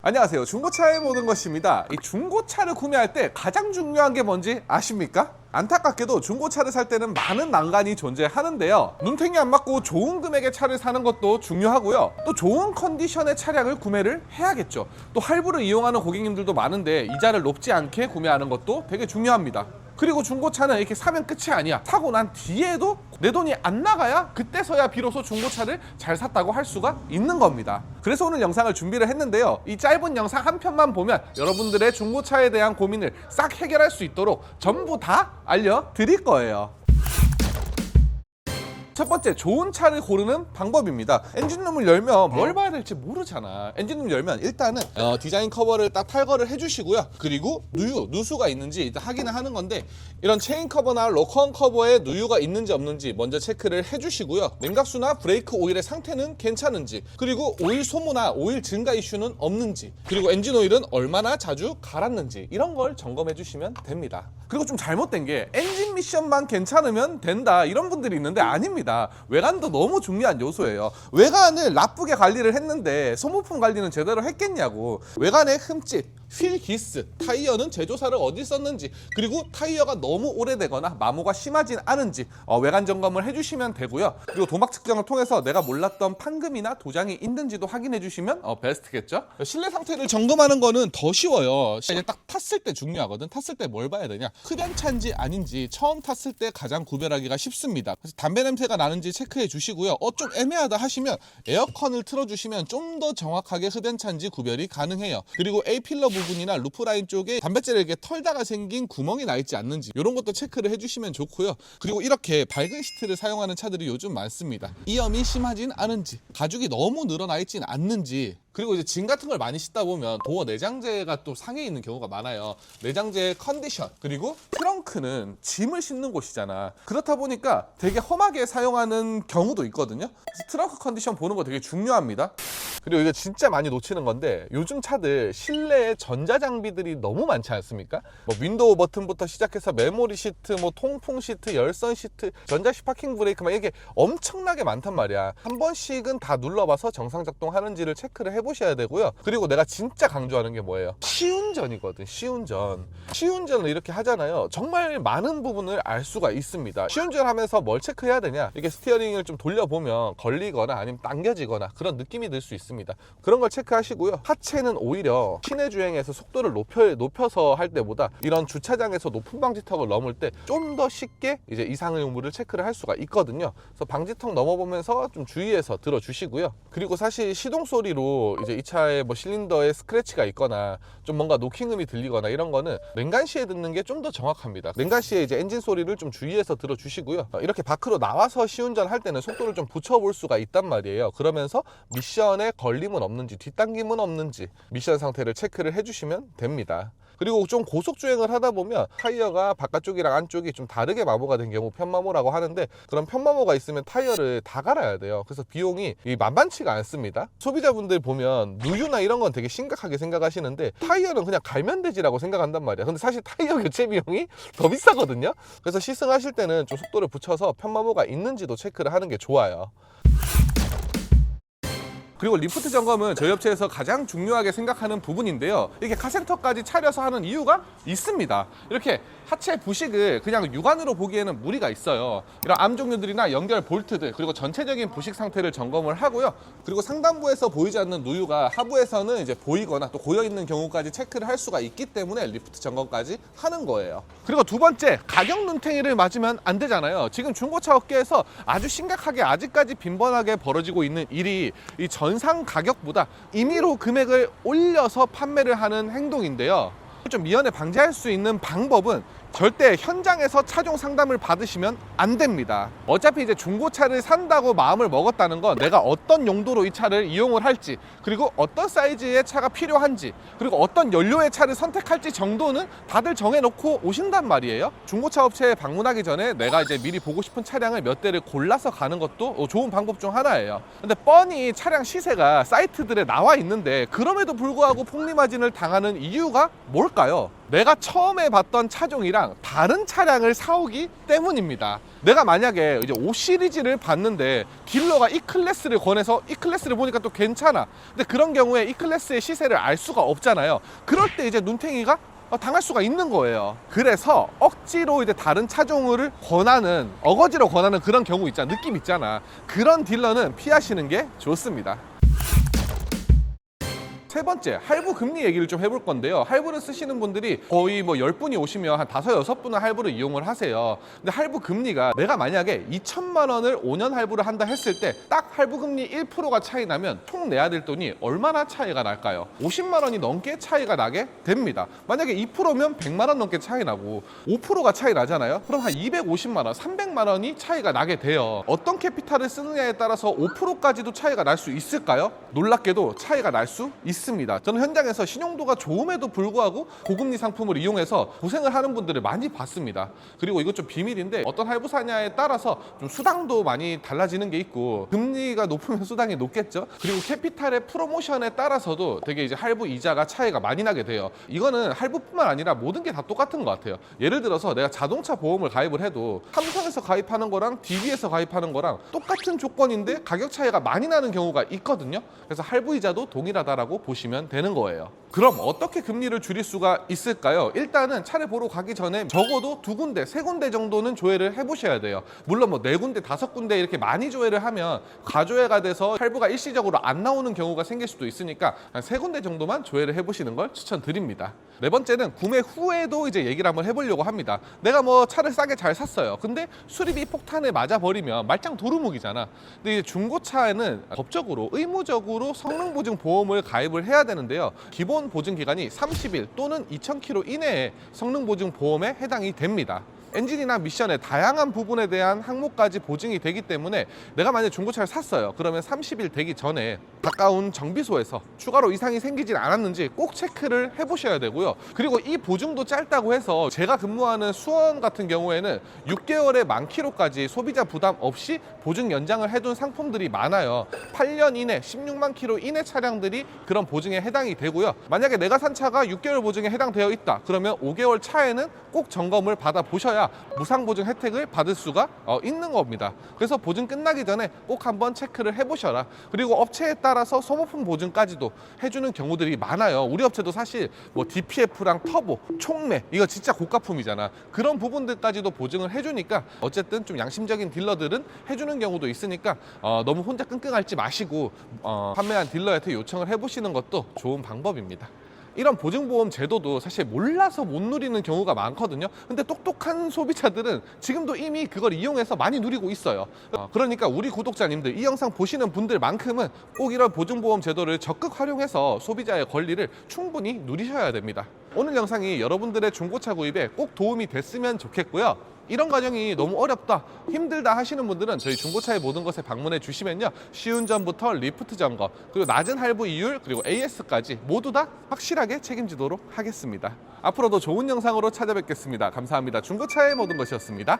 안녕하세요. 중고차의 모든 것입니다. 이 중고차를 구매할 때 가장 중요한 게 뭔지 아십니까? 안타깝게도 중고차를 살 때는 많은 난관이 존재하는데요. 눈탱이 안 맞고 좋은 금액의 차를 사는 것도 중요하고요. 또 좋은 컨디션의 차량을 구매를 해야겠죠. 또 할부를 이용하는 고객님들도 많은데 이자를 높지 않게 구매하는 것도 되게 중요합니다. 그리고 중고차는 이렇게 사면 끝이 아니야. 사고 난 뒤에도 내 돈이 안 나가야 그때서야 비로소 중고차를 잘 샀다고 할 수가 있는 겁니다. 그래서 오늘 영상을 준비를 했는데요. 이 짧은 영상 한 편만 보면 여러분들의 중고차에 대한 고민을 싹 해결할 수 있도록 전부 다 알려드릴 거예요. 첫 번째, 좋은 차를 고르는 방법입니다. 엔진룸을 열면 뭘 봐야 될지 모르잖아. 엔진룸 열면 일단은 디자인 커버를 딱 탈거를 해주시고요. 그리고 누수가 있는지 일단 확인을 하는 건데, 이런 체인 커버나 로커원 커버에 누유가 있는지 없는지 먼저 체크를 해주시고요. 냉각수나 브레이크 오일의 상태는 괜찮은지, 그리고 오일 소모나 오일 증가 이슈는 없는지, 그리고 엔진 오일은 얼마나 자주 갈았는지, 이런 걸 점검해 주시면 됩니다. 그리고 좀 잘못된 게 엔진 미션만 괜찮으면 된다, 이런 분들이 있는데 아닙니다. 외관도 너무 중요한 요소예요. 외관을 나쁘게 관리를 했는데 소모품 관리는 제대로 했겠냐고. 외관의 흠집, 휠 기스, 타이어는 제조사를 어디 썼는지, 그리고 타이어가 너무 오래되거나 마모가 심하진 않은지 외관 점검을 해주시면 되고요. 그리고 도막 측정을 통해서 내가 몰랐던 판금이나 도장이 있는지도 확인해 주시면 베스트겠죠. 실내 상태를 점검하는 거는 더 쉬워요. 이제 딱 탔을 때 중요하거든. 탔을 때 뭘 봐야 되냐, 흡연차인지 아닌지 처음 탔을 때 가장 구별하기가 쉽습니다. 그래서 담배 냄새가 나는지 체크해 주시고요. 좀 애매하다 하시면 에어컨을 틀어주시면 좀 더 정확하게 흡연차인지 구별이 가능해요. 그리고 A필러 부분이나 루프라인 쪽에 담뱃재를 이렇게 털다가 생긴 구멍이 나 있지 않는지, 이런 것도 체크를 해주시면 좋고요. 그리고 이렇게 밝은 시트를 사용하는 차들이 요즘 많습니다. 이염이 심하진 않은지, 가죽이 너무 늘어나 있진 않는지, 그리고 이제 짐 같은 걸 많이 싣다 보면 도어 내장재가 또 상해 있는 경우가 많아요. 내장재의 컨디션, 그리고 트렁크는 짐을 싣는 곳이잖아. 그렇다 보니까 되게 험하게 사용하는 경우도 있거든요. 그래서 트렁크 컨디션 보는 거 되게 중요합니다. 그리고 이거 진짜 많이 놓치는 건데, 요즘 차들 실내에 전자장비들이 너무 많지 않습니까? 뭐 윈도우 버튼부터 시작해서 메모리 시트, 뭐 통풍 시트, 열선 시트, 전자식 파킹 브레이크, 막 이게 엄청나게 많단 말이야. 한 번씩은 다 눌러봐서 정상 작동하는지를 체크를 해보셔야 되고요. 그리고 내가 진짜 강조하는 게 뭐예요? 시운전이거든. 시운전을 이렇게 하잖아요. 정말 많은 부분을 알 수가 있습니다. 시운전 하면서 뭘 체크해야 되냐, 이게 스티어링을 좀 돌려보면 걸리거나 아니면 당겨지거나 그런 느낌이 들 수 있습니다. 그런 걸 체크하시고요. 하체는 오히려 시내 주행에서 속도를 높여서 할 때보다 이런 주차장에서 높은 방지턱을 넘을 때 좀 더 쉽게 이제 이상의 유무를 체크를 할 수가 있거든요. 그래서 방지턱 넘어보면서 좀 주의해서 들어주시고요. 그리고 사실 시동 소리로 이제 이 차에 뭐 실린더에 스크래치가 있거나 좀 뭔가 노킹음이 들리거나 이런 거는 냉간시에 듣는 게 좀 더 정확합니다. 냉간시에 이제 엔진 소리를 좀 주의해서 들어주시고요. 이렇게 밖으로 나와서 시운전 할 때는 속도를 좀 붙여볼 수가 있단 말이에요. 그러면서 미션에 걸림은 없는지, 뒷당김은 없는지 미션 상태를 체크를 해주시면 됩니다. 그리고 좀 고속주행을 하다 보면 타이어가 바깥쪽이랑 안쪽이 좀 다르게 마모가 된 경우 편마모라고 하는데, 그런 편마모가 있으면 타이어를 다 갈아야 돼요. 그래서 비용이 만만치가 않습니다. 소비자분들 보면 누유나 이런 건 되게 심각하게 생각하시는데 타이어는 그냥 갈면 되지라고 생각한단 말이야. 근데 사실 타이어 교체 비용이 더 비싸거든요. 그래서 시승하실 때는 좀 속도를 붙여서 편마모가 있는지도 체크를 하는 게 좋아요. 그리고 리프트 점검은 저희 업체에서 가장 중요하게 생각하는 부분인데요. 이렇게 카센터까지 차려서 하는 이유가 있습니다. 이렇게 하체 부식을 그냥 육안으로 보기에는 무리가 있어요. 이런 암 종류들이나 연결 볼트들, 그리고 전체적인 부식 상태를 점검을 하고요. 그리고 상단부에서 보이지 않는 누유가 하부에서는 이제 보이거나 또 고여있는 경우까지 체크를 할 수가 있기 때문에 리프트 점검까지 하는 거예요. 그리고 두 번째, 가격 눈탱이를 맞으면 안 되잖아요. 지금 중고차 업계에서 아주 심각하게 아직까지 빈번하게 벌어지고 있는 일이 이 전상 가격보다 임의로 금액을 올려서 판매를 하는 행동인데요. 좀 미연에 방지할 수 있는 방법은 절대 현장에서 차종 상담을 받으시면 안 됩니다. 어차피 이제 중고차를 산다고 마음을 먹었다는 건 내가 어떤 용도로 이 차를 이용을 할지, 그리고 어떤 사이즈의 차가 필요한지, 그리고 어떤 연료의 차를 선택할지 정도는 다들 정해놓고 오신단 말이에요. 중고차 업체에 방문하기 전에 내가 이제 미리 보고 싶은 차량을 몇 대를 골라서 가는 것도 좋은 방법 중 하나예요. 근데 뻔히 차량 시세가 사이트들에 나와 있는데 그럼에도 불구하고 폭리마진을 당하는 이유가 뭘까요? 내가 처음에 봤던 차종이랑 다른 차량을 사오기 때문입니다. 내가 만약에 이제 5 시리즈를 봤는데 딜러가 E클래스를 권해서 E클래스를 보니까 또 괜찮아. 근데 그런 경우에 E클래스의 시세를 알 수가 없잖아요. 그럴 때 이제 눈탱이가 당할 수가 있는 거예요. 그래서 억지로 이제 다른 차종을 권하는, 어거지로 권하는 그런 경우 있잖아. 느낌 있잖아. 그런 딜러는 피하시는 게 좋습니다. 세 번째, 할부 금리 얘기를 좀 해볼 건데요. 할부를 쓰시는 분들이 거의 뭐 10분이 오시면 한 5, 6분은 할부를 이용을 하세요. 근데 할부 금리가 내가 만약에 2천만 원을 5년 할부를 한다 했을 때 딱 할부 금리 1%가 차이 나면 총 내야 될 돈이 얼마나 차이가 날까요? 50만 원이 넘게 차이가 나게 됩니다. 만약에 2%면 100만 원 넘게 차이 나고 5%가 차이 나잖아요. 그럼 한 250만 원, 300만 원이 차이가 나게 돼요. 어떤 캐피탈을 쓰느냐에 따라서 5%까지도 차이가 날 수 있을까요? 놀랍게도 차이가 날 수 있습니다. 저는 현장에서 신용도가 좋음에도 불구하고 고금리 상품을 이용해서 고생을 하는 분들을 많이 봤습니다. 그리고 이것 좀 비밀인데 어떤 할부사냐에 따라서 좀 수당도 많이 달라지는 게 있고, 금리가 높으면 수당이 높겠죠. 그리고 캐피탈의 프로모션에 따라서도 되게 이제 할부 이자가 차이가 많이 나게 돼요. 이거는 할부뿐만 아니라 모든 게 다 똑같은 것 같아요. 예를 들어서 내가 자동차 보험을 가입을 해도 삼성에서 가입하는 거랑 DB에서 가입하는 거랑 똑같은 조건인데 가격 차이가 많이 나는 경우가 있거든요. 그래서 할부 이자도 동일하다라고 보시면 되는 거예요. 그럼 어떻게 금리를 줄일 수가 있을까요? 일단은 차를 보러 가기 전에 적어도 2군데, 3군데 정도는 조회를 해보셔야 돼요. 물론 뭐 4군데, 5군데 이렇게 많이 조회를 하면 과조회가 돼서 할부가 일시적으로 안 나오는 경우가 생길 수도 있으니까 한 3군데 정도만 조회를 해보시는 걸 추천드립니다. 네 번째는 구매 후에도 이제 얘기를 한번 해보려고 합니다. 내가 뭐 차를 싸게 잘 샀어요. 근데 수리비 폭탄에 맞아버리면 말짱 도루묵이잖아. 근데 이제 중고차에는 법적으로 의무적으로 성능보증 보험을 가입을 해야 되는데요. 기본 보증 기간이 30일 또는 2,000km 이내에 성능보증 보험에 해당이 됩니다. 엔진이나 미션의 다양한 부분에 대한 항목까지 보증이 되기 때문에 내가 만약 중고차를 샀어요. 그러면 30일 되기 전에 가까운 정비소에서 추가로 이상이 생기진 않았는지 꼭 체크를 해보셔야 되고요. 그리고 이 보증도 짧다고 해서 제가 근무하는 수원 같은 경우에는 6개월의 만키로까지 소비자 부담 없이 보증 연장을 해둔 상품들이 많아요. 8년 이내, 16만 킬로 이내 차량들이 그런 보증에 해당이 되고요. 만약에 내가 산 차가 6개월 보증에 해당되어 있다. 그러면 5개월 차에는 꼭 점검을 받아보셔야 무상 보증 혜택을 받을 수가 있는 겁니다. 그래서 보증 끝나기 전에 꼭 한번 체크를 해보셔라. 그리고 업체에 따라서 소모품 보증까지도 해주는 경우들이 많아요. 우리 업체도 사실 뭐 DPF랑 터보, 촉매 이거 진짜 고가품이잖아. 그런 부분들까지도 보증을 해주니까 어쨌든 좀 양심적인 딜러들은 해주는 경우도 있으니까 너무 혼자 끙끙 앓지 마시고 판매한 딜러한테 요청을 해보시는 것도 좋은 방법입니다. 이런 보증보험 제도도 사실 몰라서 못 누리는 경우가 많거든요. 근데 똑똑한 소비자들은 지금도 이미 그걸 이용해서 많이 누리고 있어요. 그러니까 우리 구독자님들, 이 영상 보시는 분들만큼은 꼭 이런 보증보험 제도를 적극 활용해서 소비자의 권리를 충분히 누리셔야 됩니다. 오늘 영상이 여러분들의 중고차 구입에 꼭 도움이 됐으면 좋겠고요. 이런 과정이 너무 어렵다, 힘들다 하시는 분들은 저희 중고차의 모든 것에 방문해 주시면요, 시운전부터 리프트 점검, 그리고 낮은 할부 이율, 그리고 AS까지 모두 다 확실하게 책임지도록 하겠습니다. 앞으로도 좋은 영상으로 찾아뵙겠습니다. 감사합니다. 중고차의 모든 것이었습니다.